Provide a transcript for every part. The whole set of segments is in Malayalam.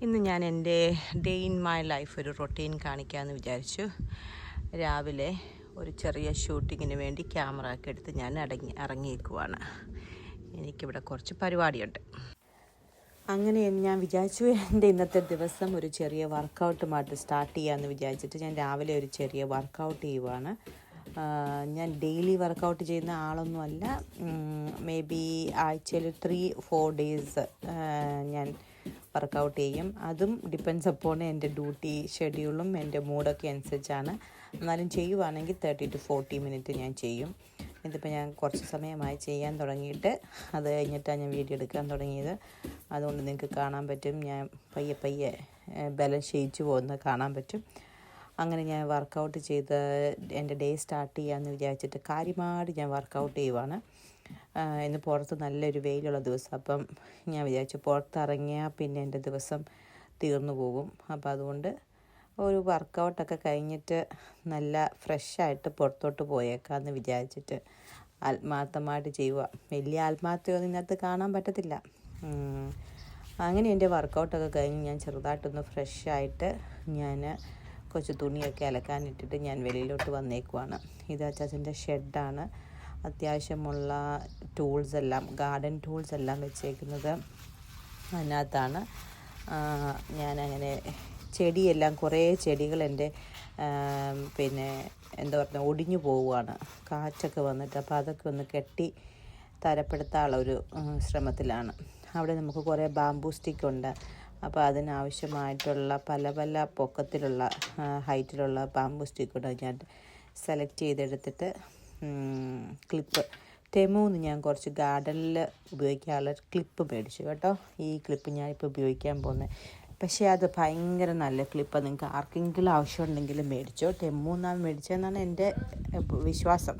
ഇന്ന് ഞാൻ എൻ്റെ ഡേ ഇൻ മൈ ലൈഫ് ഒരു റൊട്ടീൻ കാണിക്കാമെന്ന് വിചാരിച്ചു. രാവിലെ ഒരു ചെറിയ ഷൂട്ടിങ്ങിന് വേണ്ടി ക്യാമറ ഒക്കെ എടുത്ത് ഞാൻ ഇറങ്ങിയേക്കുവാണ്. എനിക്കിവിടെ കുറച്ച് പരിപാടിയുണ്ട്. അങ്ങനെ ഞാൻ വിചാരിച്ചു എൻ്റെ ഇന്നത്തെ ദിവസം ഒരു ചെറിയ വർക്കൗട്ടുമായിട്ട് സ്റ്റാർട്ട് ചെയ്യാമെന്ന് വിചാരിച്ചിട്ട് ഞാൻ രാവിലെ ഒരു ചെറിയ വർക്കൗട്ട് ചെയ്യുവാണ്. ഞാൻ ഡെയിലി വർക്കൗട്ട് ചെയ്യുന്ന ആളൊന്നുമല്ല. മേ ബി ആഴ്ചയിൽ 3-4 ഡേയ്സ് ഞാൻ വർക്കൗട്ട് ചെയ്യും. അതും ഡിപ്പെൻസ് അപ്പോൺ എൻ്റെ ഡ്യൂട്ടി ഷെഡ്യൂളും എൻ്റെ മൂഡൊക്കെ അനുസരിച്ചാണ്. എന്നാലും ചെയ്യുവാണെങ്കിൽ 30 to 40 മിനിറ്റ് ഞാൻ ചെയ്യും. ഇതിപ്പോൾ ഞാൻ കുറച്ച് സമയമായി ചെയ്യാൻ തുടങ്ങിയിട്ട്. അത് കഴിഞ്ഞിട്ടാണ് ഞാൻ വീഡിയോ എടുക്കാൻ തുടങ്ങിയത്. അതുകൊണ്ട് നിങ്ങൾക്ക് കാണാൻ പറ്റും, ഞാൻ പയ്യെ ബലം ക്ഷയിച്ചു പോകുന്നത് കാണാൻ പറ്റും. അങ്ങനെ ഞാൻ വർക്കൗട്ട് ചെയ്ത് എൻ്റെ ഡേ സ്റ്റാർട്ട് ചെയ്യാമെന്ന് വിചാരിച്ചിട്ട് കാര്യമായിട്ട് ഞാൻ വർക്കൗട്ട് ചെയ്യുവാണ്. ഇന്ന് പുറത്ത് നല്ലൊരു വെയിലുള്ള ദിവസം. അപ്പം ഞാൻ വിചാരിച്ചു പുറത്തിറങ്ങിയാൽ പിന്നെ എൻ്റെ ദിവസം തീർന്നു പോകും. അപ്പം അതുകൊണ്ട് ഒരു വർക്കൗട്ടൊക്കെ കഴിഞ്ഞിട്ട് നല്ല ഫ്രഷായിട്ട് പുറത്തോട്ട് പോയേക്കാമെന്ന് വിചാരിച്ചിട്ട് ആത്മാർത്ഥമായിട്ട് ചെയ്യുക. വലിയ ആത്മാർത്ഥമൊന്നും ഇതിനകത്ത് കാണാൻ പറ്റത്തില്ല. അങ്ങനെ എൻ്റെ വർക്കൗട്ടൊക്കെ കഴിഞ്ഞ് ഞാൻ ചെറുതായിട്ടൊന്ന് ഫ്രഷായിട്ട് ഞാൻ കുറച്ച് തുണിയൊക്കെ അലക്കാനിട്ടിട്ട് ഞാൻ വെളിയിലോട്ട് വന്നേക്കുവാണ്. ഇത് അച്ചാച്ചൻ്റെ ഷെഡാണ്. അത്യാവശ്യമുള്ള ടൂൾസ് എല്ലാം, ഗാർഡൻ ടൂൾസ് എല്ലാം വെച്ചേക്കുന്നത് അതിനകത്താണ്. ഞാനങ്ങനെ ചെടിയെല്ലാം, കുറേ ചെടികൾ എൻ്റെ എന്താ പറയുക ഒടിഞ്ഞു പോവുകയാണ് കാറ്റൊക്കെ വന്നിട്ട്. അപ്പോൾ അതൊക്കെ ഒന്ന് കെട്ടി തരപ്പെടുത്താനുള്ള ഒരു ശ്രമത്തിലാണ്. അവിടെ നമുക്ക് കുറേ ബാംബൂ സ്റ്റിക്കുണ്ട്. അപ്പോൾ അതിനാവശ്യമായിട്ടുള്ള പല പല പൊക്കത്തിലുള്ള ഹൈറ്റിലുള്ള ബാംബൂ സ്റ്റിക്കുണ്ട്. ഞാൻ സെലക്ട് ചെയ്തെടുത്തിട്ട് ക്ലിപ്പ് ടെമൂന്ന് ഞാൻ കുറച്ച് ഗാർഡനിൽ ഉപയോഗിക്കാനുള്ള ക്ലിപ്പ് മേടിച്ചു കേട്ടോ. ഈ ക്ലിപ്പ് ഞാനിപ്പോൾ ഉപയോഗിക്കാൻ പോകുന്നത്. പക്ഷേ അത് ഭയങ്കര നല്ല ക്ലിപ്പാണ്. നിങ്ങൾക്ക് ആർക്കെങ്കിലും ആവശ്യമുണ്ടെങ്കിൽ മേടിച്ചോ. ടെമൂന്നാണ് മേടിച്ചതെന്നാണ് എൻ്റെ വിശ്വാസം.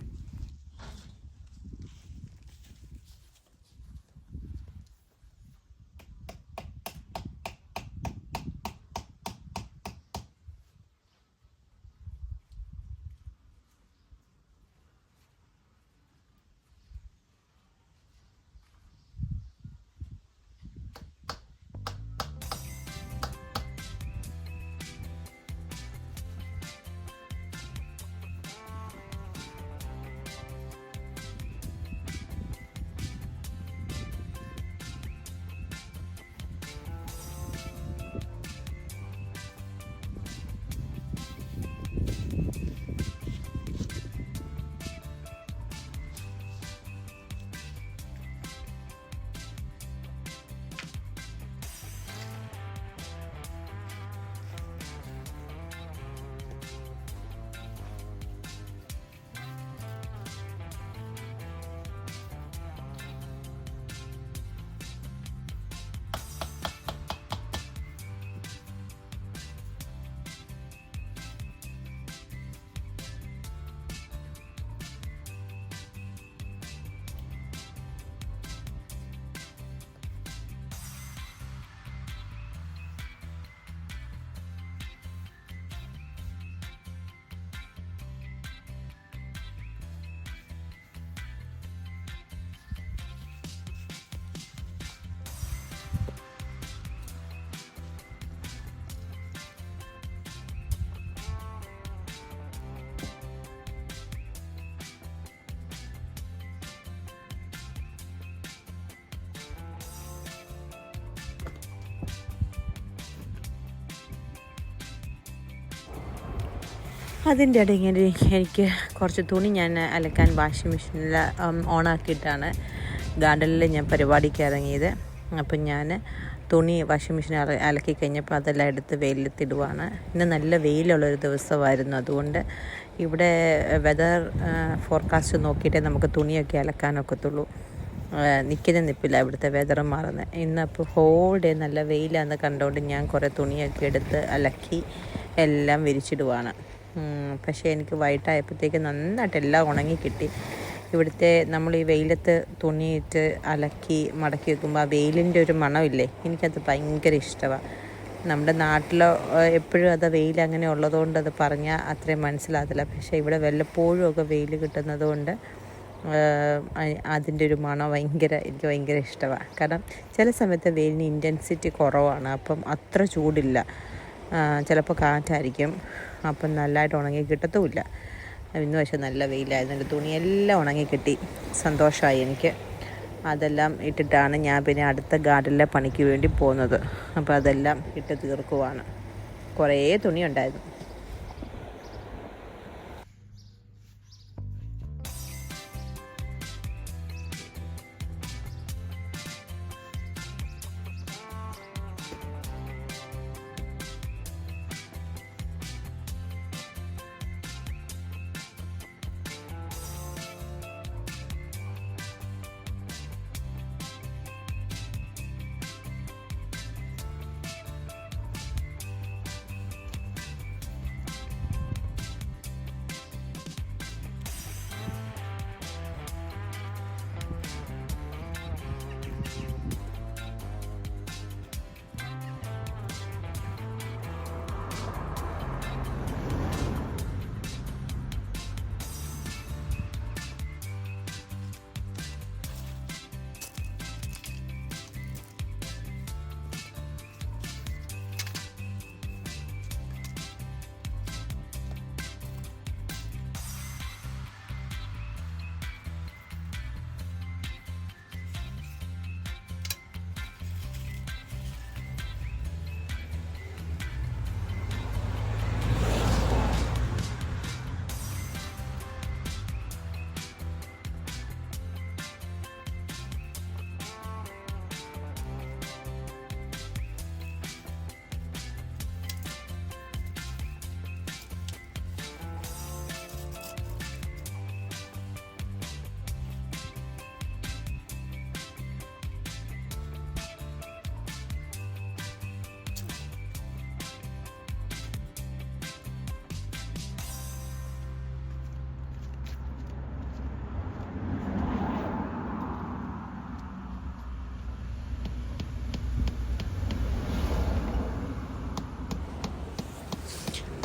അതിൻ്റെ ഇടയിൽ എനിക്ക് കുറച്ച് തുണി ഞാൻ അലക്കാൻ വാഷിംഗ് മെഷീനിൽ ഓണാക്കിയിട്ടാണ് ഗാർഡനിൽ ഞാൻ പരിപാടിക്ക് ഇറങ്ങിയത്. അപ്പം ഞാൻ തുണി വാഷിംഗ് മെഷീനിൽ അലക്കി കഴിഞ്ഞപ്പോൾ അതെല്ലാം എടുത്ത് വെയിലത്തിടുവാണ്. ഇന്ന് നല്ല വെയിലുള്ളൊരു ദിവസമായിരുന്നു. അതുകൊണ്ട് ഇവിടെ വെതർ ഫോർകാസ്റ്റ് നോക്കിയിട്ടേ നമുക്ക് തുണിയൊക്കെ അലക്കാനൊക്കത്തുള്ളൂ. നിൽപ്പില്ല ഇവിടുത്തെ വെതറും മാറുന്നത്. ഇന്നപ്പോൾ ഹോൾ ഡേ നല്ല വെയിലാണെന്ന് കണ്ടുകൊണ്ട് ഞാൻ കുറേ തുണിയൊക്കെ എടുത്ത് അലക്കി എല്ലാം വിരിച്ചിടുവാണ്. പക്ഷേ എനിക്ക് വൈകിട്ടായപ്പോഴത്തേക്ക് നന്നായിട്ട് എല്ലാം ഉണങ്ങി കിട്ടി. ഇവിടുത്തെ നമ്മൾ ഈ വെയിലത്ത് തുണിയിട്ട് അലക്കി മടക്കി വെക്കുമ്പോൾ ആ വെയിലിൻ്റെ ഒരു മണമില്ലേ, എനിക്കത് ഭയങ്കര ഇഷ്ടമാണ്. നമ്മുടെ നാട്ടിൽ എപ്പോഴും അത് വെയിൽ അങ്ങനെ ഉള്ളതുകൊണ്ട് അത് പറഞ്ഞാൽ അത്രയും മനസ്സിലാകത്തില്ല. പക്ഷേ ഇവിടെ വല്ലപ്പോഴും ഒക്കെ വെയിൽ കിട്ടുന്നത് കൊണ്ട് അതിൻ്റെ ഒരു മണം എനിക്ക് ഭയങ്കര ഇഷ്ടമാണ്. കാരണം ചില സമയത്ത് വെയിലിന് ഇൻറ്റൻസിറ്റി കുറവാണ്, അപ്പം അത്ര ചൂടില്ല. ചിലപ്പോൾ കാറ്റായിരിക്കും, അപ്പം നല്ലതായിട്ട് ഉണങ്ങി കിട്ടത്തുമില്ല. ഇന്ന് പക്ഷേ നല്ല വെയിലായിരുന്നു, എൻ്റെ തുണിയെല്ലാം ഉണങ്ങി കിട്ടി, സന്തോഷമായി എനിക്ക്. അതെല്ലാം ഇട്ടിട്ടാണ് ഞാൻ പിന്നെ അടുത്ത ഗാർഡനിലെ പണിക്ക് വേണ്ടി പോകുന്നത്. അപ്പോൾ അതെല്ലാം ഇട്ട് തീർക്കുവാണ്. കുറേ തുണിയുണ്ടായിരുന്നു.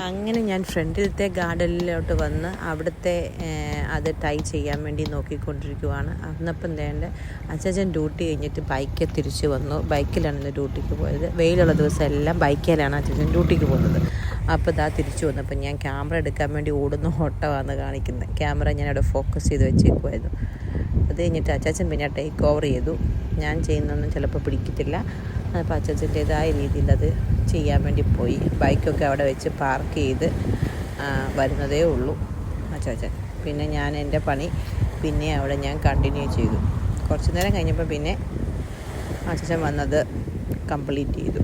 അങ്ങനെ ഞാൻ ഫ്രണ്ടിലത്തെ ഗാർഡനിലോട്ട് വന്ന് അവിടുത്തെ അത് ടൈ ചെയ്യാൻ വേണ്ടി നോക്കിക്കൊണ്ടിരിക്കുവാണ്. അന്നപ്പം എൻ്റെ അച്ചാച്ചൻ ഡ്യൂട്ടി കഴിഞ്ഞിട്ട് ബൈക്കിൽ തിരിച്ചു വന്നു. ബൈക്കിലാണ് ഇന്ന് ഡ്യൂട്ടിക്ക് പോയത്. വെയിലുള്ള ദിവസം എല്ലാം ബൈക്കിലാണ് അച്ചാച്ചൻ ഡ്യൂട്ടിക്ക് പോകുന്നത്. അപ്പോൾ ഇതാ തിരിച്ചു വന്നപ്പോൾ ഞാൻ ക്യാമറ എടുക്കാൻ വേണ്ടി ഓടുന്ന ഓട്ടമാണ് കാണിക്കുന്നത്. ക്യാമറ ഞാനവിടെ ഫോക്കസ് ചെയ്ത് വെച്ചേക്കുമായിരുന്നു. അത് കഴിഞ്ഞിട്ട് അച്ചാച്ചൻ പിന്നെ ടേക്ക് ഓവർ ചെയ്തു. ഞാൻ ചെയ്യുന്നൊന്നും ചിലപ്പോൾ പിടിക്കത്തില്ല. അപ്പോൾ അച്ചാച്ചൻ്റേതായ രീതിയിൽ അത് ചെയ്യാൻ വേണ്ടി പോയി. ബൈക്കൊക്കെ അവിടെ വെച്ച് പാർക്ക് ചെയ്ത് വരുന്നതേ ഉള്ളൂ അച്ചാച്ചൻ. പിന്നെ ഞാൻ എൻ്റെ പണി പിന്നെ അവിടെ ഞാൻ കണ്ടിന്യൂ ചെയ്തു. കുറച്ച് നേരം കഴിഞ്ഞപ്പോൾ പിന്നെ അച്ചാച്ചൻ വന്നത് കംപ്ലീറ്റ് ചെയ്തു.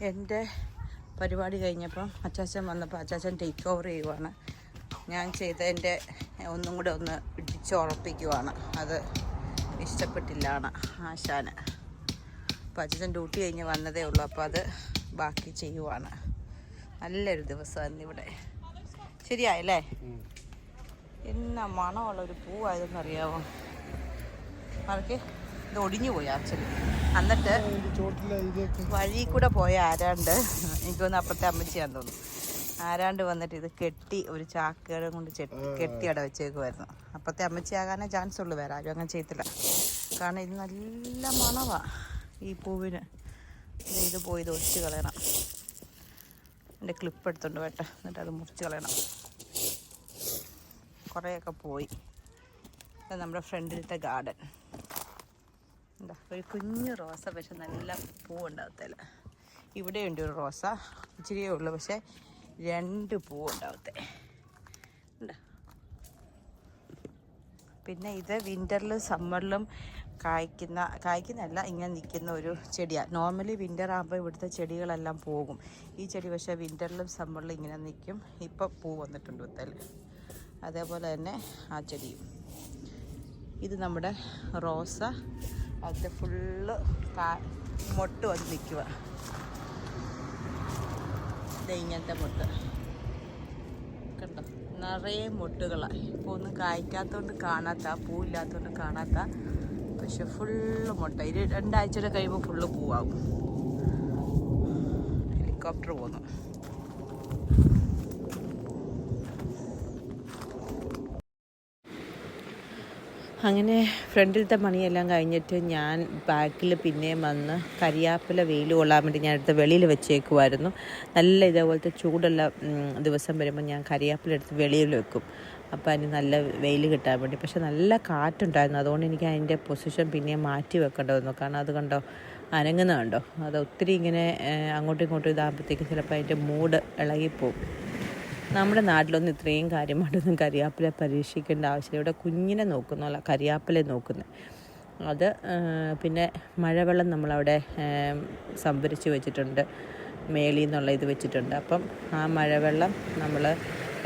എൻ്റെ പരിപാടി കഴിഞ്ഞപ്പം അച്ചാച്ചൻ വന്നപ്പോൾ അച്ചാച്ചൻ ടേക്ക് ഓവർ ചെയ്യുവാണ്. ഞാൻ ചെയ്തതിൻ്റെ ഒന്നും കൂടെ ഒന്ന് ഇടിച്ചുറപ്പിക്കുവാണ്. അത് ഇഷ്ടപ്പെട്ടില്ലാണ് ആശാന്. അപ്പോൾ അച്ചാച്ചൻ ഡ്യൂട്ടി കഴിഞ്ഞ് വന്നതേ ഉള്ളൂ. അപ്പോൾ അത് ബാക്കി ചെയ്യുവാണ്. നല്ലൊരു ദിവസമായിരുന്നു ഇവിടെ. ശരിയായല്ലേ? എന്നാ മണമുള്ളൊരു പൂവായതെന്നറിയാമോ? അവർക്ക് ഇത് ഒടിഞ്ഞു പോയി ആക്ച്വലി. എന്നിട്ട് വഴി കൂടെ പോയ ആരാണ്ട്, എനിക്കൊന്ന് അപ്പുറത്തെ അമ്മച്ചിയാന്ന് തോന്നുന്നു, ആരാണ്ട് വന്നിട്ട് ഇത് കെട്ടി ഒരു ചാക്കുകളും കൊണ്ട് കെട്ടി അട വെച്ചേക്കുമായിരുന്നു. അപ്പുറത്തെ അമ്മച്ചിയാകാനേ ചാൻസ് ഉള്ളൂ, വേറെ ആരും അങ്ങനെ ചെയ്യത്തില്ല. കാരണം ഇത് നല്ല മണമാണ് ഈ പൂവിന്. ഇത് പോയി ഇത് ഒഴിച്ച് കളയണം. എൻ്റെ ക്ലിപ്പ് എടുത്തോണ്ട് വേട്ടെ, എന്നിട്ട് അത് മുറിച്ച് കളയണം. കുറേയൊക്കെ പോയി. ഇത് നമ്മുടെ ഫ്രണ്ടിലത്തെ ഗാർഡൻ. എന്താ ഒരു കുഞ്ഞു റോസ, പക്ഷെ നല്ല പൂവുണ്ടാവത്തില്ല. ഇവിടെയുണ്ട് ഒരു റോസ, ഇച്ചിരിയേ ഉള്ളൂ, പക്ഷെ 2 പൂവുണ്ടാവത്തെ. പിന്നെ ഇത് വിൻ്ററിലും സമ്മറിലും കായ്ക്കുന്നല്ല, ഇങ്ങനെ നിൽക്കുന്ന ഒരു ചെടിയാണ്. നോർമലി വിൻ്റർ ആകുമ്പോൾ ഇവിടുത്തെ ചെടികളെല്ലാം പോകും. ഈ ചെടി പക്ഷേ വിൻ്ററിലും സമ്മറിലും ഇങ്ങനെ നിൽക്കും. ഇപ്പം പൂ വന്നിട്ടുണ്ട് വിത്തൽ. അതേപോലെ തന്നെ ആ ചെടിയും. ഇത് നമ്മുടെ റോസ, അത് ഫുള്ള് മൊട്ട് വന്ന് നിൽക്കുക. ഇത് ഇങ്ങനത്തെ മൊട്ട് കണ്ടോ, നിറയെ മൊട്ടുകളാണ്. ഇപ്പോൾ ഒന്നും കായ്ക്കാത്തതുകൊണ്ട് കാണാത്ത, പൂവില്ലാത്തതുകൊണ്ട് കാണാത്ത, പക്ഷെ ഫുള്ള് മുട്ട. ഇത് 2 ആഴ്ചയുടെ കഴിയുമ്പോൾ ഫുള്ള് പൂവാകും. ഹെലികോപ്റ്റർ പോകുന്നു. അങ്ങനെ ഫ്രണ്ടിലത്തെ പണിയെല്ലാം കഴിഞ്ഞിട്ട് ഞാൻ ബാക്കിൽ പിന്നെയും വന്ന് കരിയാപ്പില വെയിൽ കൊള്ളാൻ വേണ്ടി ഞാൻ എടുത്ത് വെളിയിൽ വെച്ചേക്കുമായിരുന്നു. നല്ല ഇതേപോലത്തെ ചൂടുള്ള ദിവസം വരുമ്പോൾ ഞാൻ കരിയാപ്പില എടുത്ത് വെളിയിൽ വെക്കും. അപ്പോൾ അതിന് നല്ല വെയിൽ കിട്ടാൻ വേണ്ടി. പക്ഷെ നല്ല കാറ്റുണ്ടായിരുന്നു, അതുകൊണ്ട് എനിക്ക് അതിൻ്റെ പൊസിഷൻ പിന്നെയും മാറ്റി വെക്കേണ്ടി വന്നു. കാരണം അത് കണ്ടോ, അനങ്ങുന്ന കണ്ടോ, അത് ഒത്തിരി ഇങ്ങനെ അങ്ങോട്ടും ഇങ്ങോട്ടും ഇതാകുമ്പോഴത്തേക്കും ചിലപ്പോൾ അതിൻ്റെ മൂഡ് ഇളകിപ്പോവും. നമ്മുടെ നാട്ടിലൊന്നും ഇത്രയും കാര്യമായിട്ടൊന്നും കരിയാപ്പില പരീക്ഷിക്കേണ്ട ആവശ്യമില്ല. ഇവിടെ കുഞ്ഞിനെ നോക്കുന്നല്ല, കരിയാപ്പില നോക്കുന്നത്. അത് പിന്നെ മഴവെള്ളം നമ്മളവിടെ സംഭരിച്ച് വെച്ചിട്ടുണ്ട്, മേളിൽ നിന്നുള്ള ഇത് വെച്ചിട്ടുണ്ട്. അപ്പം ആ മഴവെള്ളം നമ്മൾ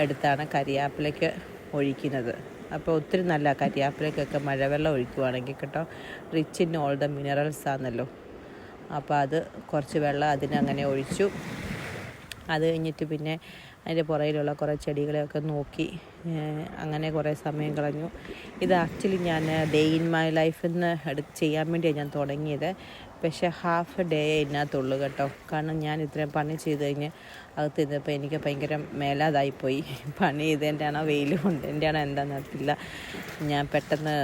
എടുത്താണ് കരിയാപ്പിലയ്ക്ക് ഒഴിക്കുന്നത്. അപ്പോൾ ഒത്തിരി നല്ല കരിയാപ്പിലയ്ക്കൊക്കെ മഴവെള്ളം ഒഴിക്കുവാണെങ്കിൽ കേട്ടോ, rich in all the minerals ആണല്ലോ. അപ്പോൾ അത് കുറച്ച് വെള്ളം അതിനങ്ങനെ ഒഴിച്ചു. അത് കഴിഞ്ഞിട്ട് പിന്നെ അതിൻ്റെ പുറകിലുള്ള കുറേ ചെടികളെയൊക്കെ നോക്കി അങ്ങനെ കുറേ സമയം കളഞ്ഞു. ഇത് ആക്ച്വലി ഞാൻ ഡേ ഇൻ മൈ ലൈഫെന്ന് ചെയ്യാൻ വേണ്ടിയാണ് ഞാൻ തുടങ്ങിയത്. പക്ഷേ ഹാഫ് ഡേ ഇതിനകത്തുള്ളൂ കേട്ടോ. കാരണം ഞാൻ ഇത്രയും പണി ചെയ്ത് കഴിഞ്ഞ് അകത്ത് ഇരുന്നപ്പോൾ എനിക്ക് ഭയങ്കര മേലാതായിപ്പോയി. പണി ചെയ്തതിൻ്റെ ആണോ വെയിൽ കൊണ്ട് എൻ്റെ ആണോ എന്താണെന്ന് അറിയില്ല. ഞാൻ പെട്ടെന്ന്